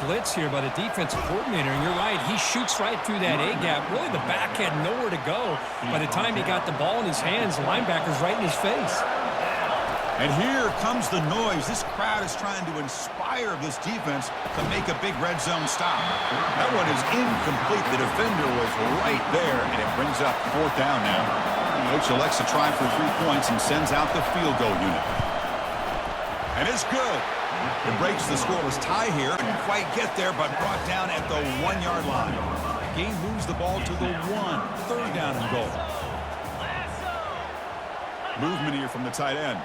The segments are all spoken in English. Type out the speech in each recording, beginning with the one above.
blitz here by the defensive coordinator, and you're right, he shoots right through that A-gap. Really, the back had nowhere to go. By the time he got the ball in his hands, the linebacker's right in his face. And here comes the noise. This crowd is trying to inspire this defense to make a big red zone stop. That one is incomplete. The defender was right there, and it brings up 4th down now. Coach elects to try for 3 points and sends out the field goal unit. And it's good. It breaks the scoreless tie here. Couldn't quite get there, but brought down at the 1-yard line. The game moves the ball to the 1. 3rd down and goal. Movement here from the tight end.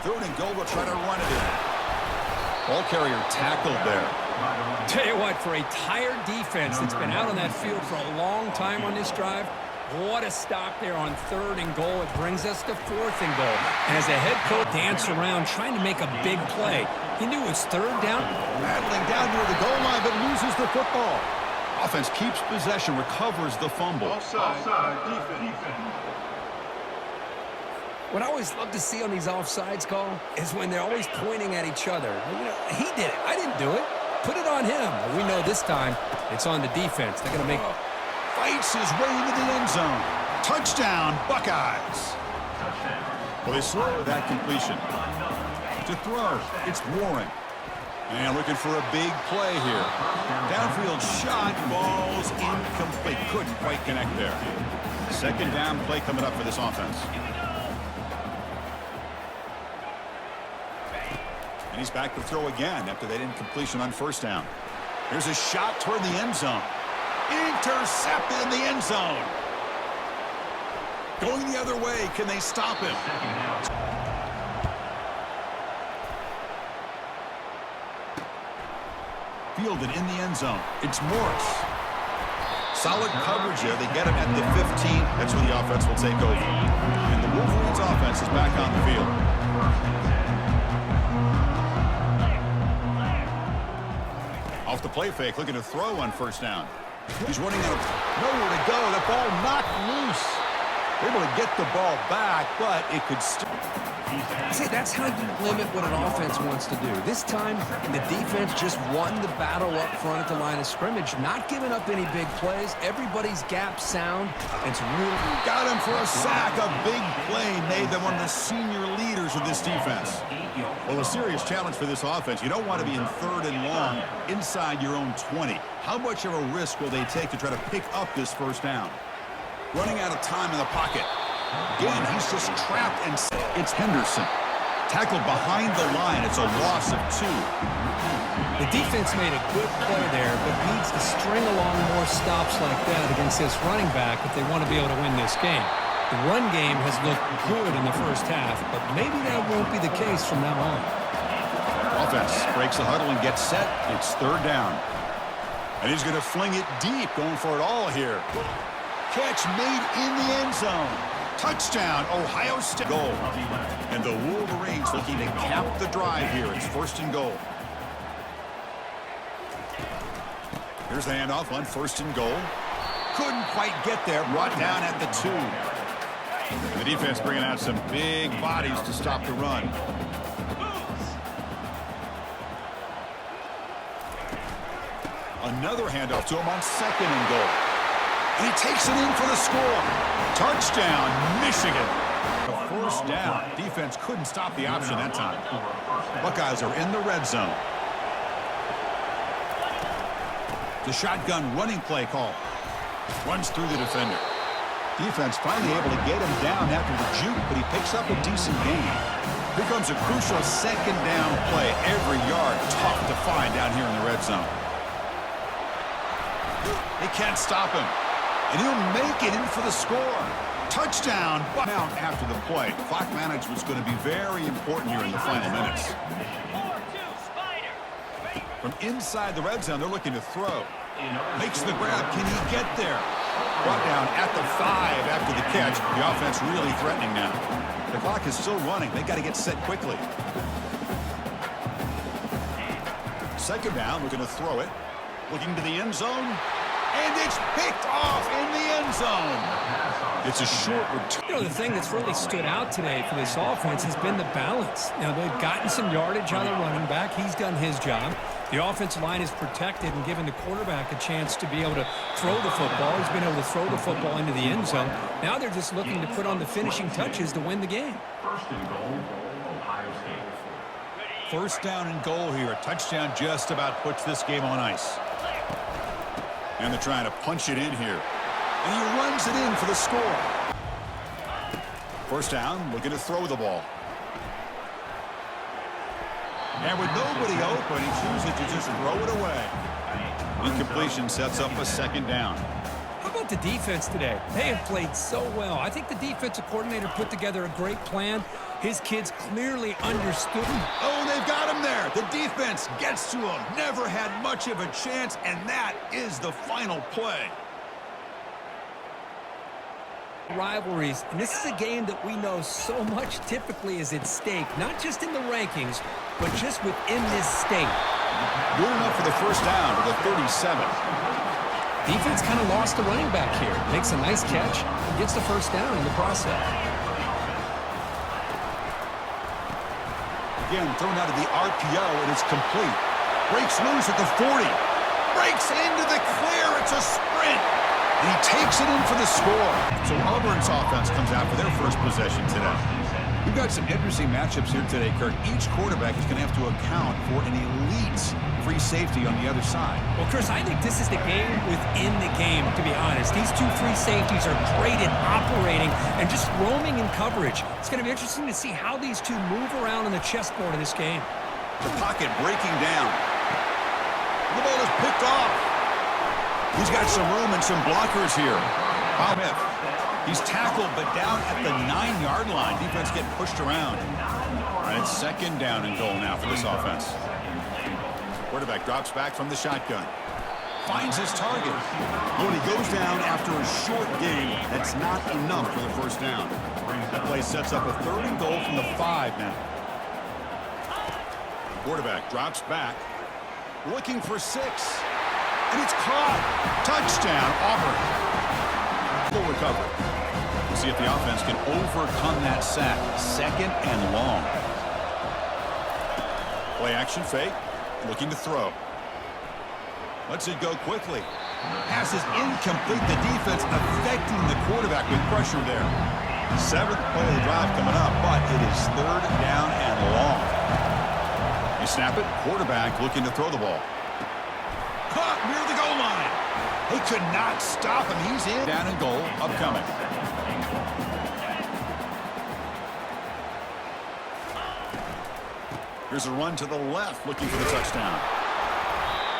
3rd and goal, we'll try to run it in. Ball carrier tackled there. Tell you what, for a tired defense that's been out on that field for a long time on this drive, what a stop there on 3rd and goal. It brings us to 4th and goal. And as the head coach danced around trying to make a big play, he knew it was 3rd down. Rattling down near the goal line, but loses the football. Offense keeps possession, recovers the fumble. Offside, defense. What I always love to see on these offsides call is when they're always pointing at each other. You know, he did it. I didn't do it. Put it on him. But we know this time it's on the defense. They're going to make... Fights his way into the end zone. Touchdown, Buckeyes. Well, they slow with that completion. To throw, it's Warren. And looking for a big play here. Downfield shot, ball's incomplete. Couldn't quite connect there. 2nd down play coming up for this offense. And he's back to throw again after that incompletion on 1st down. Here's a shot toward the end zone. Intercepted in the end zone. Going the other way. Can they stop him? Fielded in the end zone. It's Morris. Solid coverage there. They get him at the 15. That's where the offense will take over. And the Wolverines offense is back on the field. Off the play fake, looking to throw on 1st down. He's running out of nowhere to go. The ball knocked loose. Able to get the ball back, but it could still... See, that's how you limit what an offense wants to do. This time, the defense just won the battle up front at the line of scrimmage, not giving up any big plays. Everybody's gap sound. It's really... Got him for a sack. A big play made them one of the senior leaders of this defense. Well, a serious challenge for this offense. You don't want to be in 3rd and long inside your own 20. How much of a risk will they take to try to pick up this 1st down? Running out of time in the pocket. Again, he's just trapped, and it's Henderson. Tackled behind the line. It's a loss of 2. The defense made a good play there, but needs to string along more stops like that against this running back if they want to be able to win this game. The run game has looked good in the 1st half, but maybe that won't be the case from now on. Offense breaks the huddle and gets set. It's 3rd down. And he's going to fling it deep, going for it all here. Catch made in the end zone. Touchdown, Ohio State. Goal. And the Wolverines looking to cap the drive here. It's 1st and goal. Here's the handoff on 1st and goal. Couldn't quite get there. Brought down at the 2. And the defense bringing out some big bodies to stop the run. Another handoff to him on 2nd and goal. And he takes it in for the score. Touchdown, Michigan. A 1st down. Defense couldn't stop the option that time. Buckeyes are in the red zone. The shotgun running play call. Runs through the defender. Defense finally able to get him down after the juke, but he picks up a decent gain. Here comes a crucial 2nd down play. Every yard tough to find down here in the red zone. They can't stop him. And he'll make it in for the score. Touchdown. Out after the play. Clock management's going to be very important here in the final minutes. From inside the red zone, they're looking to throw. Makes the grab. Can he get there? Brought down at the 5 after the catch. The offense really threatening now. The clock is still running. They got to get set quickly. 2nd down, looking to throw it. Looking to the end zone. And it's picked off in the end zone. It's a short return. You know, the thing that's really stood out today for this offense has been the balance. Now, they've gotten some yardage on the running back. He's done his job. The offensive line is protected and given the quarterback a chance to be able to throw the football. He's been able to throw the football into the end zone. Now they're just looking to put on the finishing touches to win the game. First down and goal here. A touchdown just about puts this game on ice. And they're trying to punch it in here. And he runs it in for the score. First down, looking to throw the ball. And with nobody open, he chooses to just throw it away. Incompletion sets up a second down. How about the defense today? They have played so well. I think the defensive coordinator put together a great plan. His kids clearly understood. Oh, they've got him there. The defense gets to him. Never had much of a chance, and that is the final play. Rivalries, and this is a game that we know so much typically is at stake, not just in the rankings, but just within this state. Good enough for the first down to the 37. Defense kind of lost the running back here. Makes a nice catch and gets the first down in the process. Again, thrown out of the RPO, and it's complete. Breaks loose at the 40. Breaks into the clear. It's a sprint. And he takes it in for the score. So Auburn's offense comes out for their first possession today. We've got some interesting matchups here today, Kirk. Each quarterback is going to have to account for an elite free safety on the other side. Well, Chris, I think this is the game within the game, to be honest. These two free safeties are great at operating and just roaming in coverage. It's going to be interesting to see how these two move around on the chessboard of this game. The pocket breaking down. The ball is picked off. He's got some room and some blockers here. Palmetto. He's tackled, but down at the 9-yard line. Defense getting pushed around. And it's second down and goal now for this offense. Quarterback drops back from the shotgun. Finds his target. When he goes down after a short game, that's not enough for the first down. That play sets up a third and goal from the 5 now. Quarterback drops back. Looking for 6. And it's caught. Touchdown, Auburn. Full recovery. We'll see if the offense can overcome that sack. Second and long. Play action fake. Looking to throw. Lets it go quickly. Pass is incomplete. The defense affecting the quarterback with pressure there. 7th play of the drive coming up, but it is third down and long. You snap it. Quarterback looking to throw the ball. Caught near the goal line. They could not stop him. He's in. Down and goal upcoming. Here's a run to the left looking for the touchdown.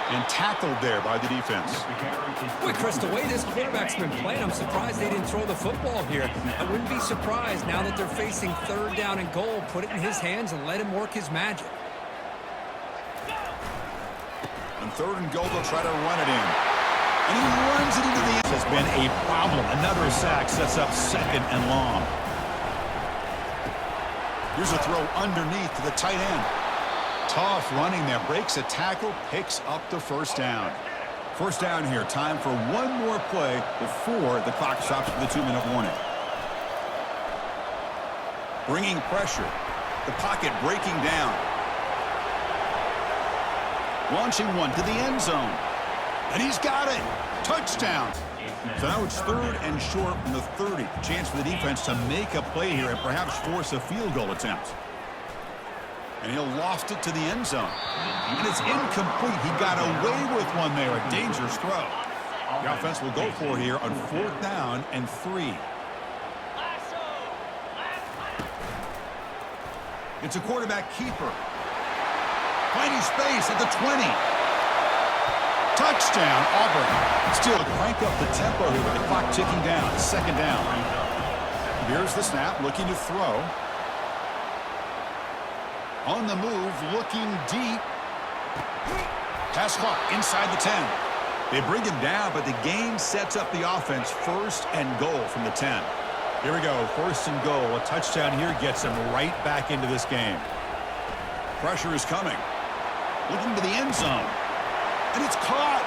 And tackled there by the defense. Boy, Chris, the way this quarterback's been playing, I'm surprised they didn't throw the football here. I wouldn't be surprised now that they're facing third down and goal. Put it in his hands and let him work his magic. On third and goal, they'll try to run it in. And he runs it into the end. Has been a problem. Another sack sets up second and long. Here's a throw underneath to the tight end. Tough running there. Breaks a tackle, picks up the first down. First down here. Time for one more play before the clock stops for the 2-minute warning. Bringing pressure. The pocket breaking down. Launching one to the end zone. And he's got it. Touchdown. So now it's third and short from the 30. Chance for the defense to make a play here and perhaps force a field goal attempt. And he'll loft it to the end zone. And it's incomplete. He got away with one there. A dangerous throw. The offense will go for it here on 4th down and 3. It's a quarterback keeper. Finding space at the 20. Touchdown, Auburn. Still crank up the tempo here with the clock ticking down. Second down. Here's the snap, looking to throw. On the move, looking deep. Pass caught inside the 10. They bring him down, but the gain sets up the offense. First and goal from the 10. Here we go, first and goal. A touchdown here gets them right back into this game. Pressure is coming. Looking to the end zone. And it's caught.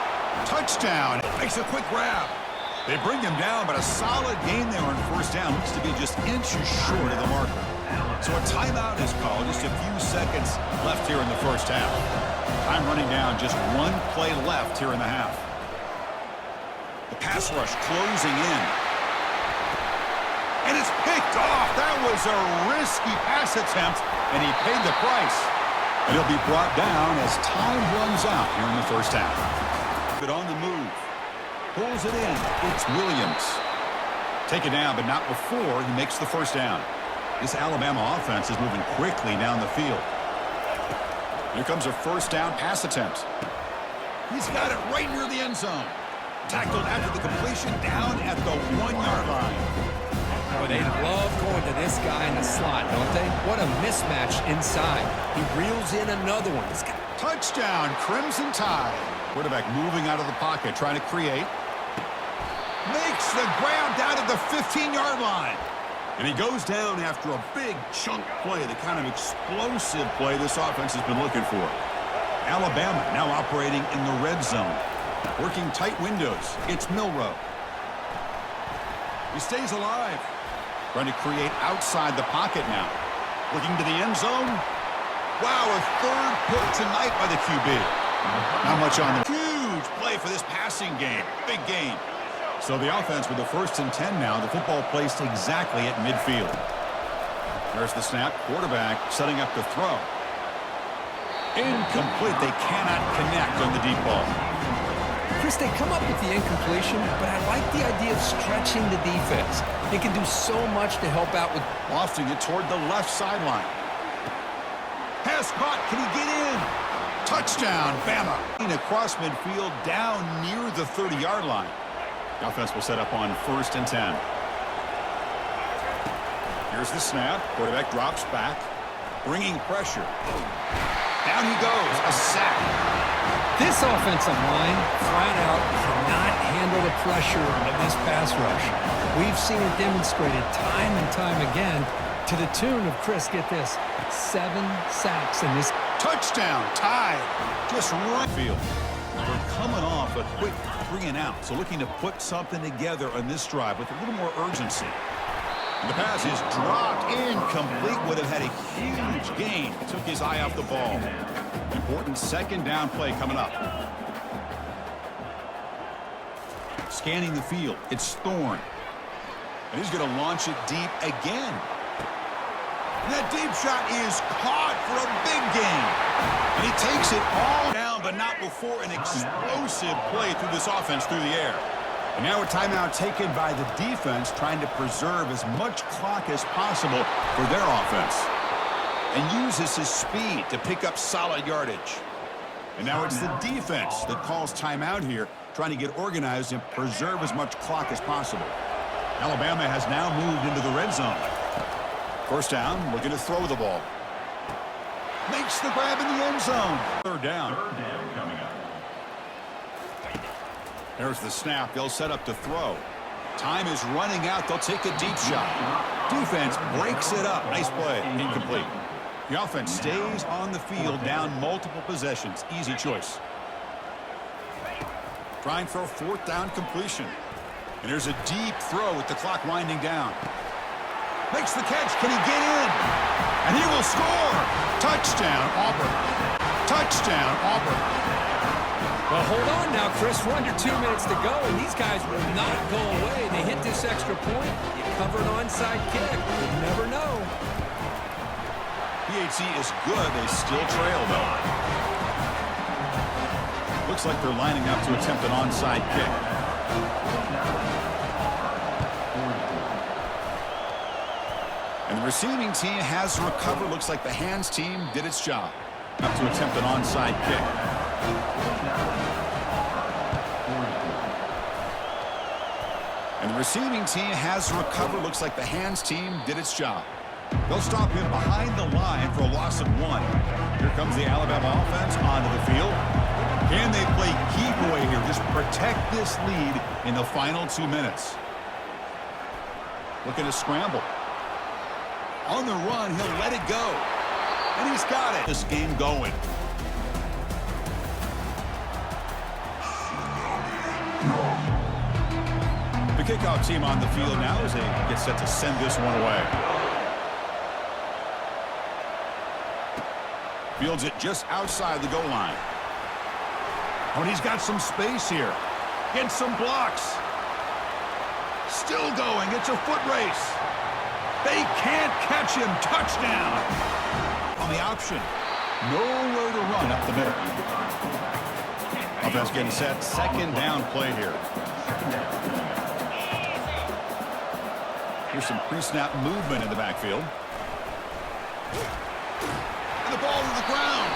Touchdown. Makes a quick grab. They bring him down, but a solid gain there on first down. Looks to be just inches short of the marker. So a timeout is called. Just a few seconds left here in the first half. Time running down. Just one play left here in the half. The pass rush closing in. And it's picked off. That was a risky pass attempt, and he paid the price. And he'll be brought down as time runs out here in the first half. But on the move. Pulls it in. It's Williams. Take it down, but not before he makes the first down. This Alabama offense is moving quickly down the field. Here comes a first down pass attempt. He's got it right near the end zone. Tackled after the completion down at the 1-yard line. Oh, they love going to this guy in the slot, don't they? What a mismatch inside. He reels in another one. Touchdown, Crimson Tide. Quarterback moving out of the pocket, trying to create. Makes the grab down at the 15-yard line. And he goes down after a big chunk play, the kind of explosive play this offense has been looking for. Alabama now operating in the red zone. Working tight windows. It's Milroe. He stays alive. Trying to create outside the pocket now. Looking to the end zone. Wow, a third pick tonight by the QB. Not much on the huge play for this passing game. Big game. So the offense with the 1st and 10 now. The football placed exactly at midfield. There's the snap. Quarterback setting up the throw. Incomplete. They cannot connect on the deep ball. Chris, they come up with the incompletion, but I like the idea of stretching the defense. They can do so much to help out with lofting it toward the left sideline. Pass caught. Can he get in? Touchdown, Bama. Across midfield down near the 30-yard line. The offense will set up on 1st and 10. Here's the snap. Quarterback drops back. Bringing pressure. Down he goes. A sack. this offensive line, flat out, cannot handle the pressure of this pass rush. We've seen it demonstrated time and time again to the tune of, Chris, get this, 7 sacks in this. Touchdown, tied, just right field. We're coming off a quick 3 and out, so looking to put something together on this drive with a little more urgency. The pass is dropped, incomplete, would have had a huge gain. Took his eye off the ball. Important 2nd down play coming up. Scanning the field, it's Thorne. And he's going to launch it deep again. And that deep shot is caught for a big gain. And he takes it all down, but not before an explosive play through this offense through the air. And now a timeout taken by the defense, trying to preserve as much clock as possible for their offense. And uses his speed to pick up solid yardage. And now it's the defense that calls timeout here, trying to get organized and preserve as much clock as possible. Alabama has now moved into the red zone. 1st down, looking to throw the ball. Makes the grab in the end zone. 3rd down. Coming up. There's the snap. They'll set up to throw. Time is running out. They'll take a deep shot. Defense breaks it up. Nice play. Incomplete. The offense stays on the field, down multiple possessions. Easy choice. Trying for a 4th down completion. And there's a deep throw with the clock winding down. Makes the catch. Can he get in? And he will score. Touchdown, Auburn. Touchdown, Auburn. Well, hold on now, Chris. We're under 2 minutes to go, and these guys will not go away. They hit this extra point. You cover an onside kick. You never know. PHC is good. They still trail, though. Looks like they're lining up to attempt an onside kick. And the receiving team has recovered. Looks like the hands team did its job. Up to attempt an onside kick. And the receiving team has recovered. Looks like the hands team did its job. They'll stop him behind the line for a loss of 1. Here comes the Alabama offense onto the field. Can they play keep away here? Just protect this lead in the final 2 minutes. Looking to scramble. On the run, he'll let it go. And he's got it. This game going. The kickoff team on the field now as they get set to send this one away. Fields it just outside the goal line. Oh, and he's got some space here. Gets some blocks. Still going. It's a foot race. They can't catch him. Touchdown. On the option. Nowhere to run up the middle. Offense getting set. Second down play here. Here's some pre-snap movement in the backfield. And the ball to the ground.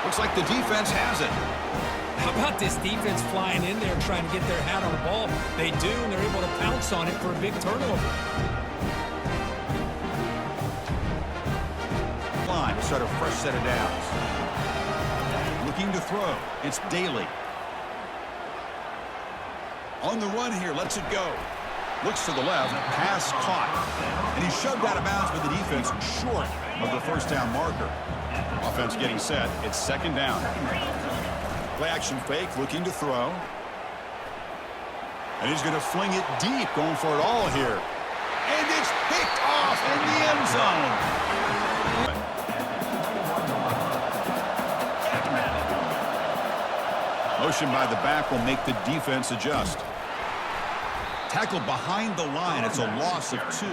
Looks like the defense has it. How about this defense flying in there trying to get their hat on the ball? They do, and they're able to pounce on it for a big turnover. Line to start a fresh set of downs. Looking to throw. It's Daly. On the run here, lets it go. Looks to the left, pass caught. And he's shoved out of bounds by the defense short of the first down marker. Offense getting set. It's second down. Play action fake, looking to throw. And he's going to fling it deep, going for it all here. And it's picked off in the end zone. Motion by the back will make the defense adjust. Tackled behind the line. It's a loss of 2.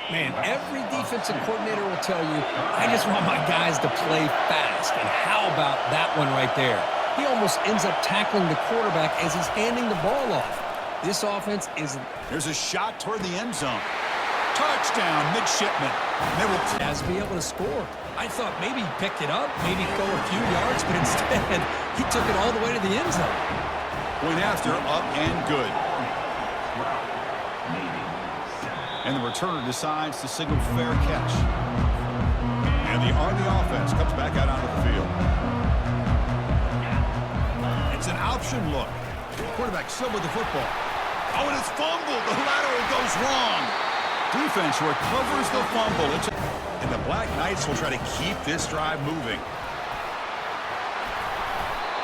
Man, every defensive coordinator will tell you, I just want my guys to play fast. And how about that one right there? He almost ends up tackling the quarterback as he's handing the ball off. This offense is... There's a shot toward the end zone. Touchdown, midshipman. Has to be able to score. I thought maybe he picked it up, maybe go a few yards, but instead, he took it all the way to the end zone. Point after, up and good. And the returner decides to signal fair catch. And the Army offense comes back out onto the field. It's an option look. Quarterback still with the football. Oh, and it's fumbled. The lateral goes wrong. Defense recovers the fumble. And the Black Knights will try to keep this drive moving.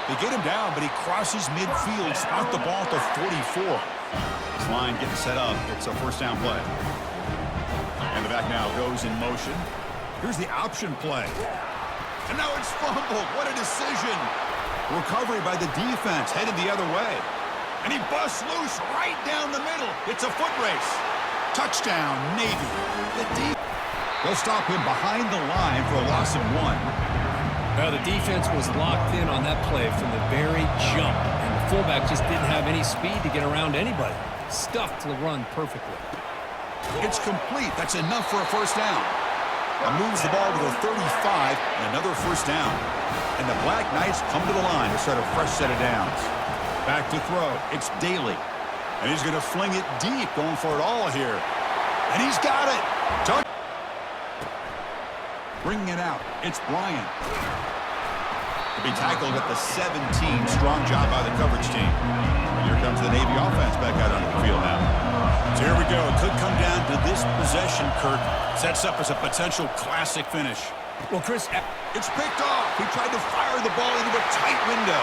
They get him down, but he crosses midfield, spot the ball to 44. This line getting set up. It's a first down play. And the back now goes in motion. Here's the option play. And now it's fumbled. What a decision. Recovery by the defense, headed the other way. And he busts loose right down the middle. It's a foot race. Touchdown, Navy. They'll stop him behind the line for a loss of 1. Well, the defense was locked in on that play from the very jump, and the fullback just didn't have any speed to get around anybody. Stuffed the run perfectly. It's complete. That's enough for a first down. And moves the ball to the 35, and another first down. And the Black Knights come to the line to start a fresh set of downs. Back to throw. It's Daly. And he's going to fling it deep, going for it all here. And he's got it. Bringing it out. It's Bryant. To be tackled at the 17. Strong job by the coverage team. Here comes the Navy offense back out onto the field now. So here we go. It could come down to this possession, Kirk. Sets up as a potential classic finish. Well, Chris, it's picked off. He tried to fire the ball into a tight window.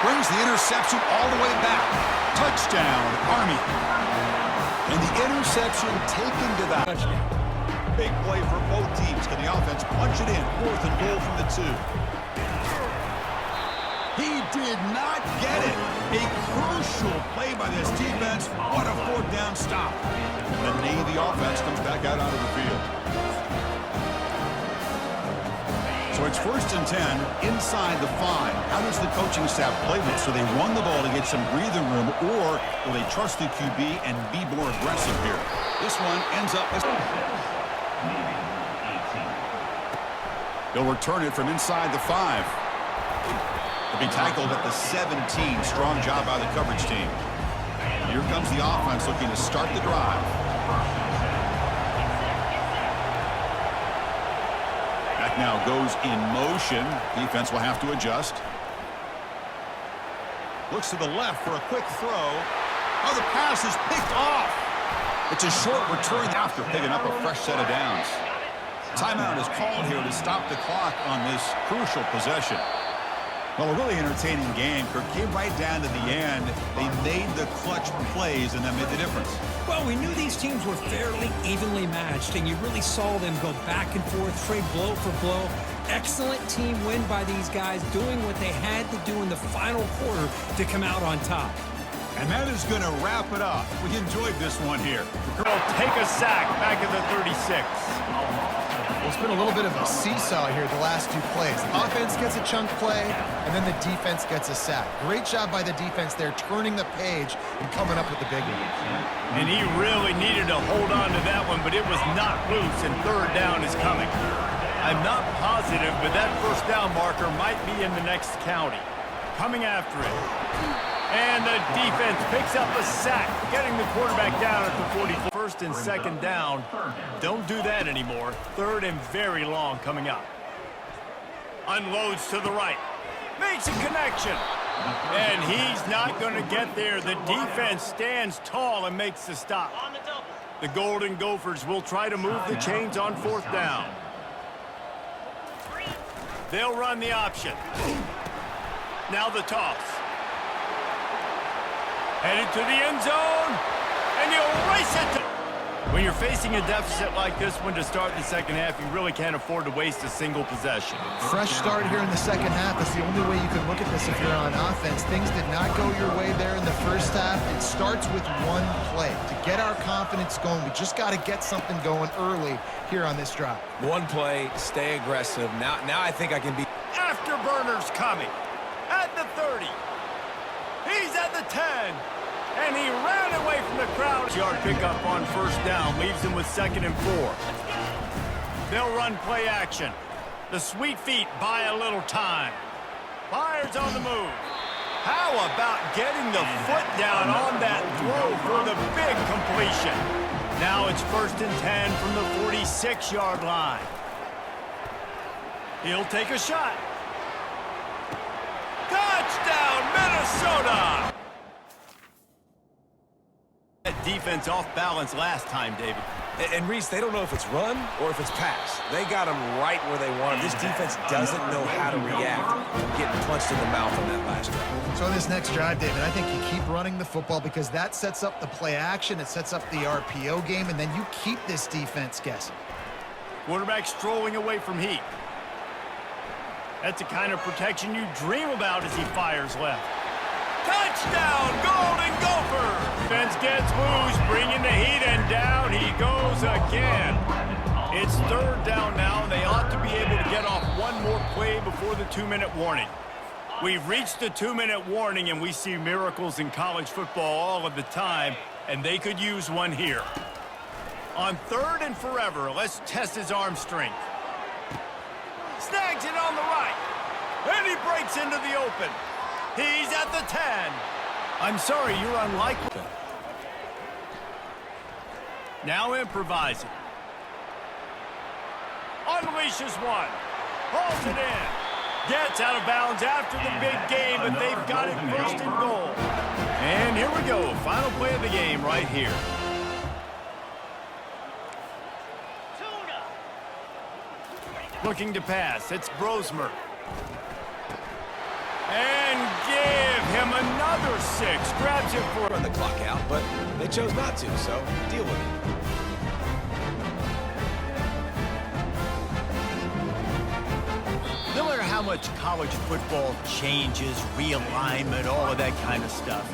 Brings the interception all the way back. Touchdown, Army. And the interception taken to that. touchdown. Big play for both teams. Can the offense punch it in? 4th and goal from the 2. He did not get it. A crucial play by this defense. What a 4th down stop. The Navy offense comes back out onto the field. So it's 1st and 10 inside the 5. How does the coaching staff play this? So they run the ball to get some breathing room, or will they trust the QB and be more aggressive here? This one ends up as... They'll return it from inside the 5. They'll be tackled at the 17. Strong job by the coverage team. Here comes the offense looking to start the drive. Back now goes in motion. Defense will have to adjust. Looks to the left for a quick throw. Oh, the pass is picked off. It's a short return after picking up a fresh set of downs. Timeout is called here to stop the clock on this crucial possession. Well, a really entertaining game. Kirk came right down to the end. They made the clutch plays, and that made the difference. Well, we knew these teams were fairly evenly matched, and you really saw them go back and forth, trade blow for blow. Excellent team win by these guys, doing what they had to do in the final quarter to come out on top. And that is going to wrap it up. We enjoyed this one here. Will take a sack back at the 36. Well, it's been a little bit of a seesaw here the last two plays. The offense gets a chunk play, and then the defense gets a sack. Great job by the defense there, turning the page and coming up with the big one. And he really needed to hold on to that one, but it was not loose, and third down is coming. I'm not positive, but that first down marker might be in the next county. Coming after it. And the defense picks up a sack, getting the quarterback down at the 44. First and second down. Don't do that anymore. Third and very long coming up. Unloads to the right. Makes a connection. And he's not going to get there. The defense stands tall and makes the stop. The Golden Gophers will try to move the chains on fourth down. They'll run the option. Now the toss. Headed to the end zone, and he'll race it. When you're facing a deficit like this one to start the second half, you really can't afford to waste a single possession. Fresh start here in the second half. That's the only way you can look at this if you're on offense. Things did not go your way there in the first half. It starts with one play. To get our confidence going, we just got to get something going early here on this drive. One play, stay aggressive. Now I think I can be... Afterburners coming at the 30. He's at the 10. And he ran away from the crowd. Yard pickup on first down leaves him with 2nd and 4. They'll run play action. The sweet feet buy a little time. Fires on the move. How about getting the foot down on that throw for the big completion? Now it's 1st and 10 from the 46-yard line. He'll take a shot. Touchdown, Minnesota! That defense off balance last time, David. And Reese, they don't know if it's run or if it's pass. They got them right where they want them. This defense doesn't know how to react from getting punched in the mouth on that last drive. So in this next drive, David, I think you keep running the football because that sets up the play action, it sets up the RPO game, and then you keep this defense guessing. Quarterback strolling away from heat. That's the kind of protection you dream about as he fires left. Touchdown, Golden Gopher! Defense gets loose, bringing the heat, and down he goes again. It's third down now, and they ought to be able to get off one more play before the 2-minute warning. We've reached the 2-minute warning, and we see miracles in college football all of the time, and they could use one here. On 3rd and forever, let's test his arm strength. Snags it on the right, and he breaks into the open. He's at the 10. I'm sorry, you're unlikely. Now improvising. Unleashes one. Hauls it in. Gets out of bounds after the big game, but they've got it 1st and goal. And here we go. Final play of the game right here. Looking to pass. It's Brosmer. And give him another 6. Grabs it for... Run the clock out, but they chose not to, so deal with it. No matter how much college football changes, realignment, all of that kind of stuff,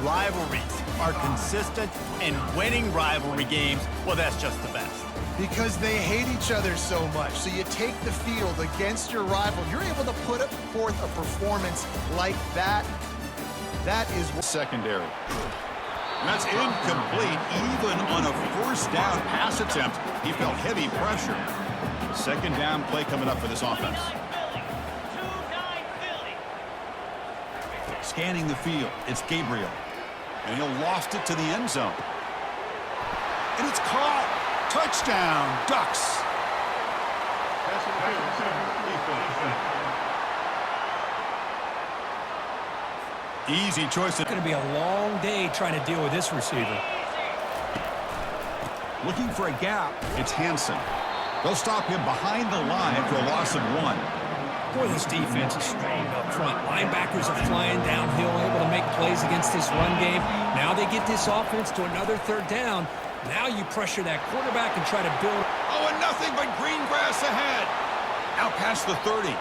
rivalries are consistent, and winning rivalry games, well, that's just the best. Because they hate each other so much. So you take the field against your rival. You're able to put forth a performance like that. That is secondary. That's incomplete. Even on a first down pass attempt, he felt heavy pressure. Second down play coming up for this offense. Scanning the field, it's Gabriel. And he'll loft it to the end zone. And it's caught. Touchdown, Ducks. Easy choice. It's going to be a long day trying to deal with this receiver. Looking for a gap. It's Hansen. They'll stop him behind the line for a loss of 1. Boy, this defense is strong up front. Linebackers are flying downhill, able to make plays against this run game. Now they get this offense to another third down. Now you pressure that quarterback and try to build. Oh, and nothing but green grass ahead. Out past the 30.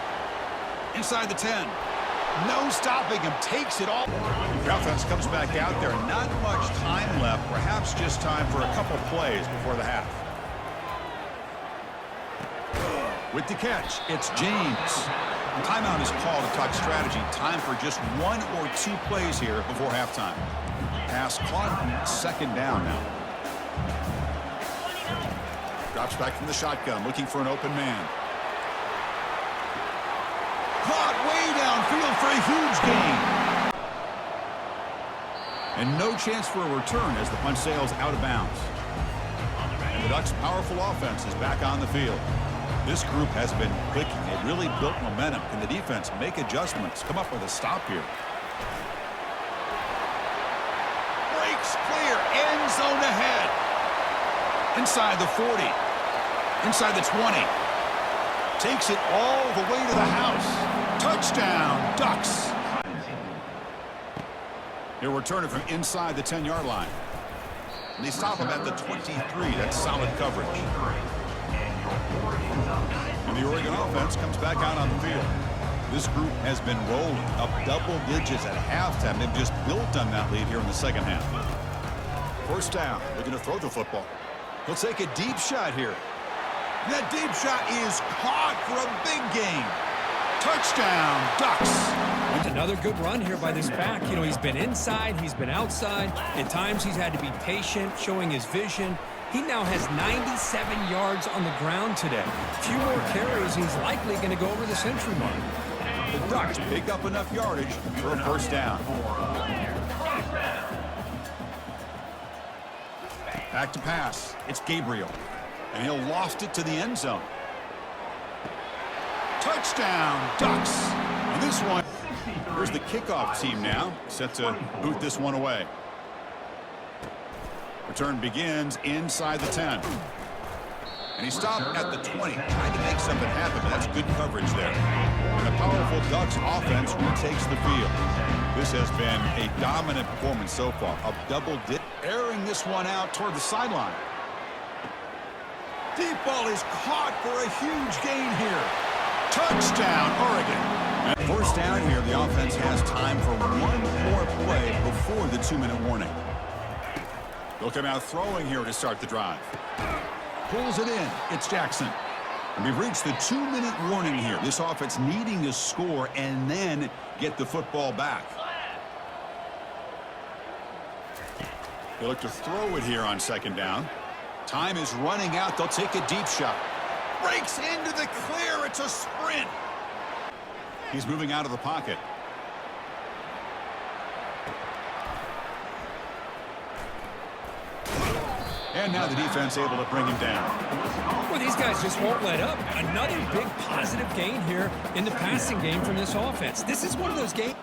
Inside the 10. No stopping him. Takes it all. The offense comes back out there. Not much time left. Perhaps just time for a couple plays before the half. With the catch, it's James. Timeout is called to talk strategy. Time for just 1 or 2 plays here before halftime. Pass caught. Second down now. Drops back from the shotgun, looking for an open man. Caught way downfield for a huge gain. And no chance for a return as the punt sails out of bounds. And the Ducks' powerful offense is back on the field. This group has been clicking. It really built momentum. Can the defense make adjustments? Come up with a stop here. Breaks clear. End zone ahead. Inside the 40. Inside the 20. Takes it all the way to the house. Touchdown, Ducks. He'll return it from inside the 10-yard line. And they stop him at the 23. That's solid coverage. And the Oregon offense comes back out on the field. This group has been rolling up double digits at halftime. They've just built on that lead here in the second half. First down, looking to throw the football. He'll take a deep shot here. And that deep shot is caught for a big gain. Touchdown, Ducks. Another good run here by this back. You know, he's been inside, he's been outside. At times he's had to be patient, showing his vision. He now has 97 yards on the ground today. A few more carries, he's likely going to go over the century mark. The Ducks pick up enough yardage for a first down. Back to pass. It's Gabriel. And he'll loft it to the end zone. Touchdown, Ducks. And this one, here's the kickoff team now, set to boot this one away. Return begins inside the 10. And he stopped at the 20, trying to make something happen, but that's good coverage there. And the powerful Ducks offense retakes the field. This has been a dominant performance so far. A double dip, airing this one out toward the sideline. Deep ball is caught for a huge gain here. Touchdown, Oregon. And first down here, the offense has time for one more play before the 2-minute warning. They'll come out throwing here to start the drive. Pulls it in. It's Jackson. And we've reached the 2-minute warning here. This offense needing to score and then get the football back. They look to throw it here on second down. Time is running out. They'll take a deep shot. Breaks into the clear. It's a sprint. He's moving out of the pocket. And now the defense able to bring him down. Well, these guys just won't let up. Another big positive gain here in the passing game from this offense. This is one of those games.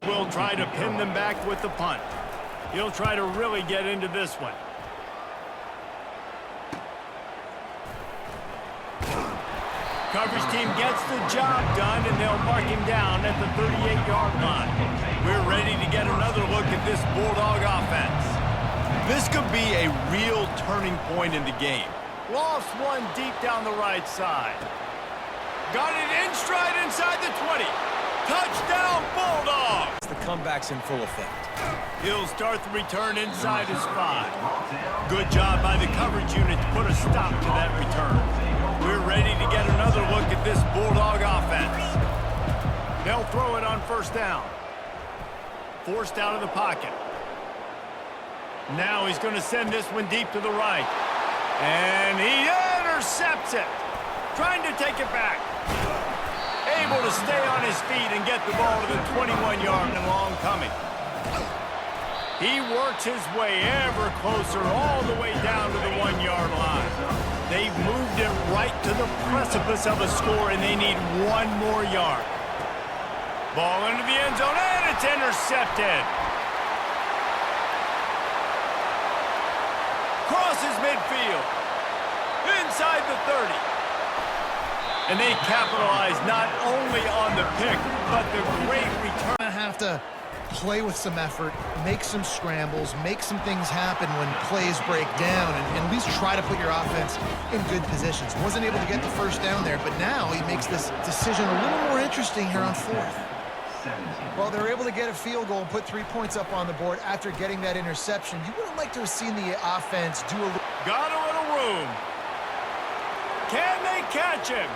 Will try to pin them back with the punt. He'll try to really get into this one. Coverage team gets the job done, and they'll mark him down at the 38-yard line. We're ready to get another look at this Bulldog offense. This could be a real turning point in the game. Lost one deep down the right side. Got it in stride inside the 20. Touchdown, Bulldogs! The comeback's in full effect. He'll start the return inside his 5. Good job by the coverage unit to put a stop to that return. We're ready to get another look at this Bulldog offense. They'll throw it on first down. Forced out of the pocket. Now he's going to send this one deep to the right. And he intercepts it. Trying to take it back. Able to stay on his feet and get the ball to the 21-yard and long coming. He works his way ever closer all the way down to the 1-yard line. They've moved it right to the precipice of a score, and they need one more yard. Ball into the end zone, and it's intercepted. Intercepted. Crosses midfield. Inside the 30. And they capitalize not only on the pick, but the great return. Have to play with some effort, make some scrambles, make some things happen when plays break down, and at least try to put your offense in good positions. Wasn't able to get the first down there, but now he makes this decision a little more interesting here on fourth. Well, they're able to get a field goal and put 3 points up on the board after getting that interception. You would have liked to have seen the offense do a little... Got a little room. Can they catch him?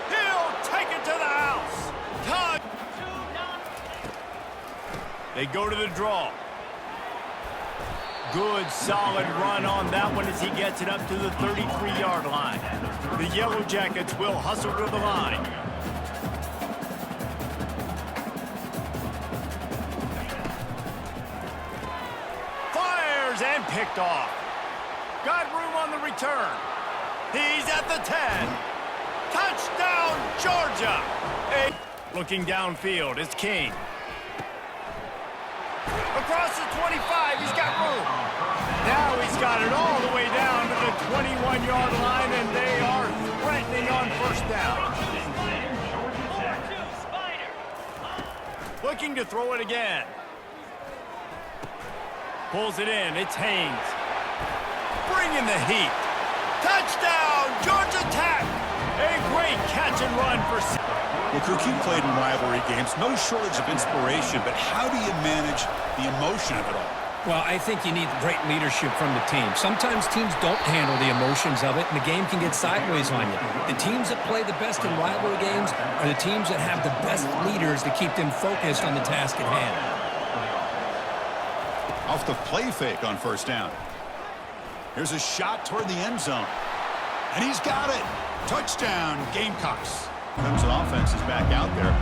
He'll take it to the house. Touch. They go to the draw. Good, solid run on that one as he gets it up to the 33-yard line. The Yellow Jackets will hustle to the line. Fires and picked off. Got room on the return. He's at the 10. Touchdown, Georgia. Looking downfield is King. Across the 25, he's got room. Now he's got it all the way down to the 21-yard line, and they are threatening on first down. Looking to throw it again. Pulls it in. It's Haynes. Bringing the heat. Touchdown, Georgia Tech. A great catch and run for... Well, Cook, you played in rivalry games. No shortage of inspiration, but how do you manage the emotion of it all? Well, I think you need great leadership from the team. Sometimes teams don't handle the emotions of it, and the game can get sideways on you. The teams that play the best in rivalry games are the teams that have the best leaders to keep them focused on the task at hand. Off the play fake on first down. Here's a shot toward the end zone. And he's got it. Touchdown, Gamecocks. Clemson offense is back out there.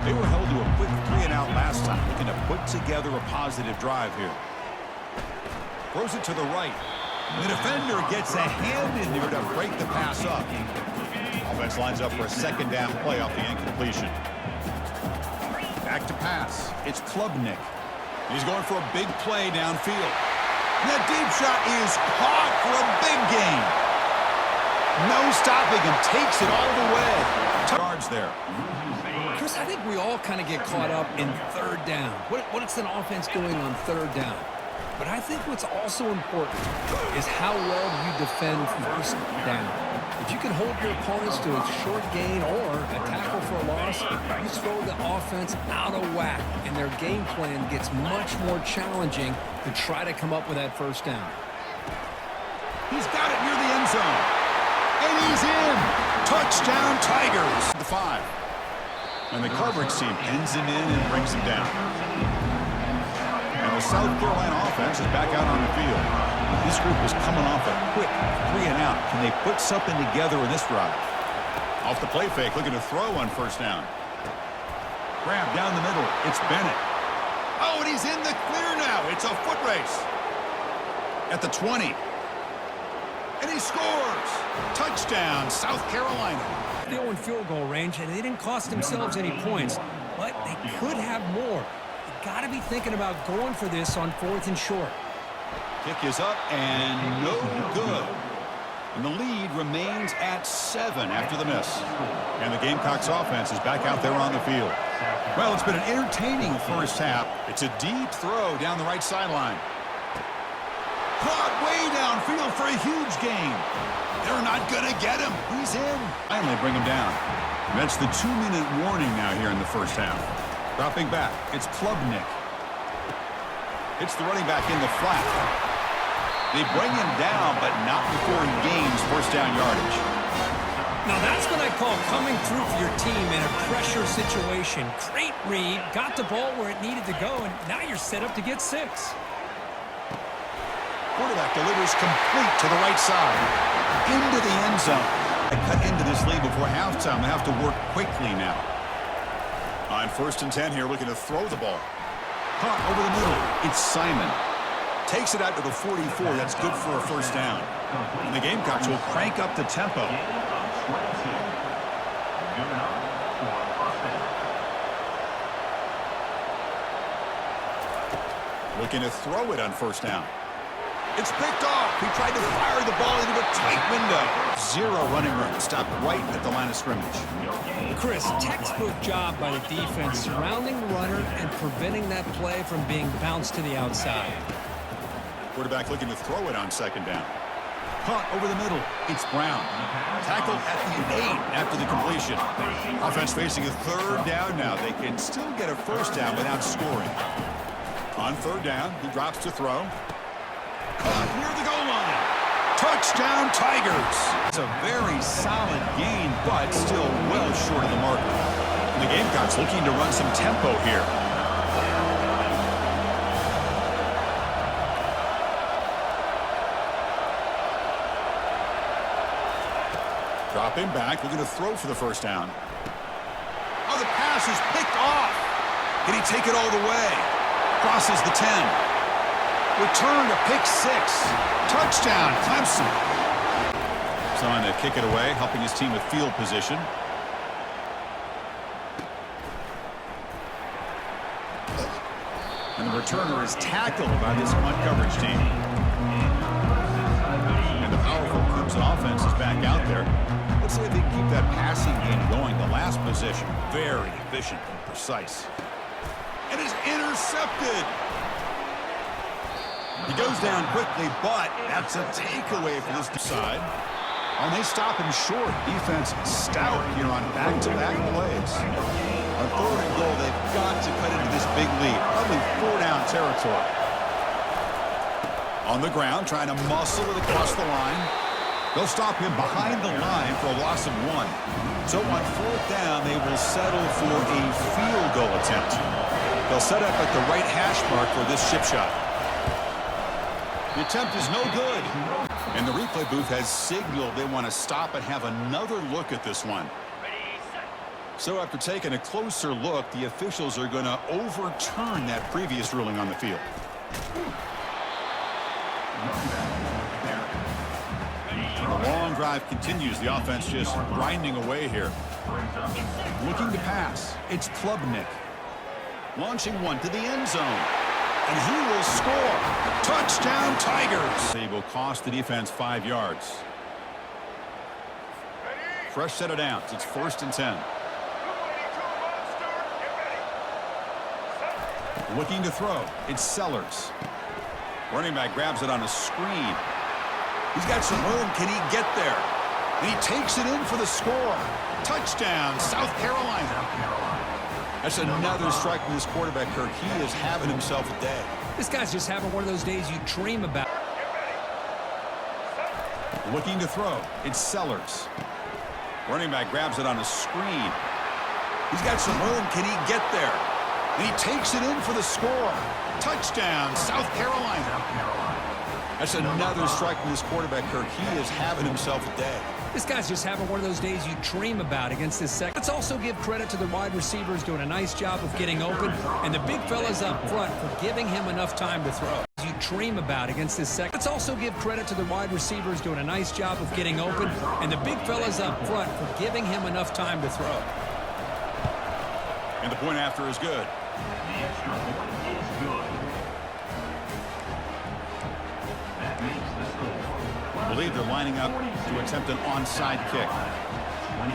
They were held to a quick 3-and-out last time, looking to put together a positive drive here. Throws it to the right. The defender gets a hand in there to break the pass up. Offense lines up for a second down play off the incompletion. Back to pass. It's Klubnik. He's going for a big play downfield. And that deep shot is caught for a big gain. No stopping him. Takes it all the way. Yards there. Chris, I think we all kind of get caught up in third down. What's an offense doing on third down? But I think what's also important is how well you defend first down. If you can hold your opponents to a short gain or a tackle for a loss, you throw the offense out of whack, and their game plan gets much more challenging to try to come up with that first down. He's got it near the end zone. And he's in. Touchdown, Tigers. The 5. And the coverage team pins him in and brings him down. And the South Carolina offense is back out on the field. This group is coming off a quick 3-and-out. Can they put something together in this drive? Off the play fake, looking to throw on first down. Grab down the middle. It's Bennett. Oh, and he's in the clear now. It's a foot race. At the 20. And he scores. Touchdown, South Carolina. Still in field goal range, and they didn't cost themselves any points, but they could have more. You got to be thinking about going for this on 4th and short. Kick is up and no good. And the lead remains at 7 after the miss. And the Gamecocks offense is back out there on the field. Well, it's been an entertaining first half. It's a deep throw down the right sideline. Caught way downfield for a huge gain. They're not going to get him. He's in. Finally bring him down. And that's the 2-minute warning now here in the first half. Dropping back, it's Klubnik. It's the running back in the flat. They bring him down, but not before he gains first down yardage. Now that's what I call coming through for your team in a pressure situation. Great read, got the ball where it needed to go, and now you're set up to get 6. Quarterback delivers complete to the right side. Into the end zone. They cut into this lead before halftime. They have to work quickly now. On 1st and 10 here, looking to throw the ball. Caught over the middle. It's Simon. Takes it out to the 44. That's good for a first down. And the Gamecocks will crank up the tempo. Looking to throw it on first down. It's picked off. He tried to fire the ball into a tight window. Zero running room. Stopped right at the line of scrimmage. Chris, textbook job by the defense surrounding the runner and preventing that play from being bounced to the outside. Quarterback looking to throw it on second down. Punt over the middle. It's Brown. Tackled at the 8 after the completion. Offense facing a third down now. They can still get a first down without scoring. On third down, he drops to throw. Caught near the goal line. Touchdown, Tigers. It's a very solid gain, but still well short of the mark. And the Gamecocks looking to run some tempo here. Dropping back, looking to throw for the first down. Oh, the pass is picked off. Can he take it all the way? Crosses the 10. Return to pick 6. Touchdown, Clemson. He's on to kick it away, helping his team with field position. And the returner is tackled by this punt coverage team. And the powerful Clemson offense is back out there. Let's see if they can keep that passing game going. The last possession, very efficient and precise. And is intercepted. He goes down quickly, but that's a takeaway for this side. And they stop him short. Defense stout here on back-to-back plays. On third and goal, they've got to cut into this big lead. Probably 4-down territory. On the ground, trying to muscle it across the line. They'll stop him behind the line for a loss of 1. So on fourth down, they will settle for a field goal attempt. They'll set up at the right hash mark for this chip shot. The attempt is no good. And the replay booth has signaled they want to stop and have another look at this one. So after taking a closer look, the officials are going to overturn that previous ruling on the field. The long drive continues. The offense just grinding away here. Looking to pass. It's Klubnik. Launching one to the end zone. And he will score. Touchdown, Tigers. They will cost the defense 5 yards. Fresh set of downs. It's 1st and 10. Looking to throw. It's Sellers. Running back grabs it on a screen. He's got some room. Can he get there? And he takes it in for the score. Touchdown, South Carolina. That's another strike from this quarterback, Kirk. He is having himself a day. This guy's just having one of those days you dream about. Looking to throw. It's Sellers. Running back grabs it on a screen. He's got some room. Can he get there? And he takes it in for the score. Touchdown, South Carolina. That's another strike from this quarterback, Kirk. He is having himself a day. This guy's just having one of those days you dream about against this second. Let's also give credit to the wide receivers doing a nice job of getting open, and the big fellas up front for giving him enough time to throw. You dream about against this second. Let's also give credit to the wide receivers doing a nice job of getting open, and the big fellas up front for giving him enough time to throw. And the point after is good. The extra point is good. That makes the score. I believe they're lining up to attempt an onside kick. 28.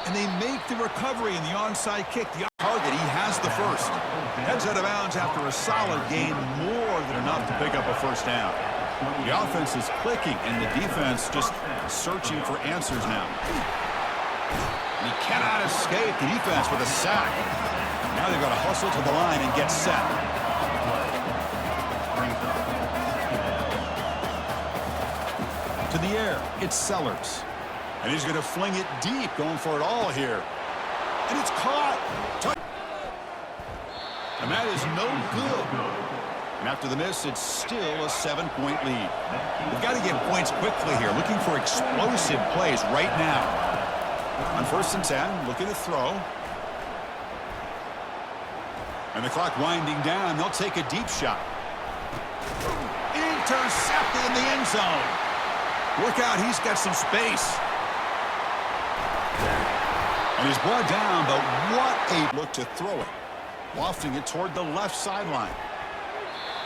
And they make the recovery in the onside kick. The target, he has the first. Heads out of bounds after a solid gain, more than enough to pick up a first down. The offense is clicking, and the defense just searching for answers now. And he cannot escape the defense with a sack. Now they've got to hustle to the line and get set. To the air, it's Sellers. And he's going to fling it deep, going for it all here. And it's caught. And that is no good. And after the miss, it's still a 7-point lead. We've got to get points quickly here, looking for explosive plays right now. On 1st and 10, looking to throw. And the clock winding down. They'll take a deep shot. Intercepted in the end zone. Look out, he's got some space. And he's brought down, but what a look to throw it. Lofting it toward the left sideline.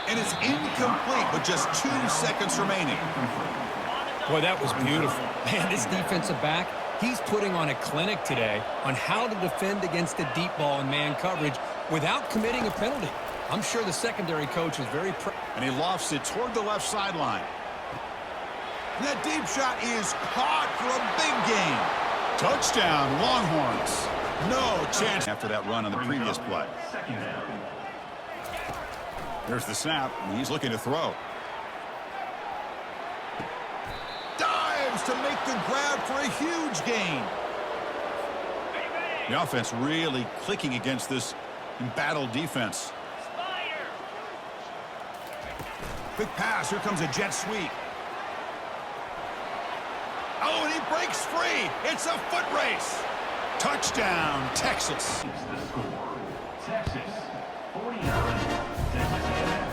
And it's incomplete with just 2 seconds remaining. Boy, that was beautiful. Man, this defensive back, he's putting on a clinic today on how to defend against a deep ball in man coverage without committing a penalty. I'm sure the secondary coach is very proud. And he lofts it toward the left sideline. And that deep shot is caught for a big gain. Touchdown, Longhorns. No chance after that run on the previous play. Second down. There's the snap, and he's looking to throw. Dives to make the grab for a huge gain. The offense really clicking against this embattled defense. Quick pass. Here comes a jet sweep. Oh, and he breaks free. It's a foot race. Touchdown, Texas. It's the score. Texas 49. Texas A&M.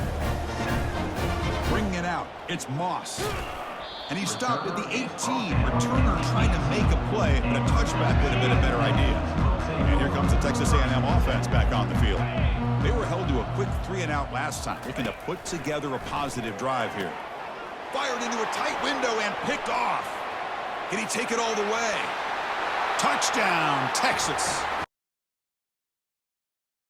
Bringing it out. It's Moss. And he stopped at the 18. Returner trying to make a play, but a touchback would have been a better idea. And here comes the Texas A&M offense back on the field. They were held to a quick 3-and-out last time, looking to put together a positive drive here. Fired into a tight window and picked off. Can he take it all the way? Touchdown, Texas.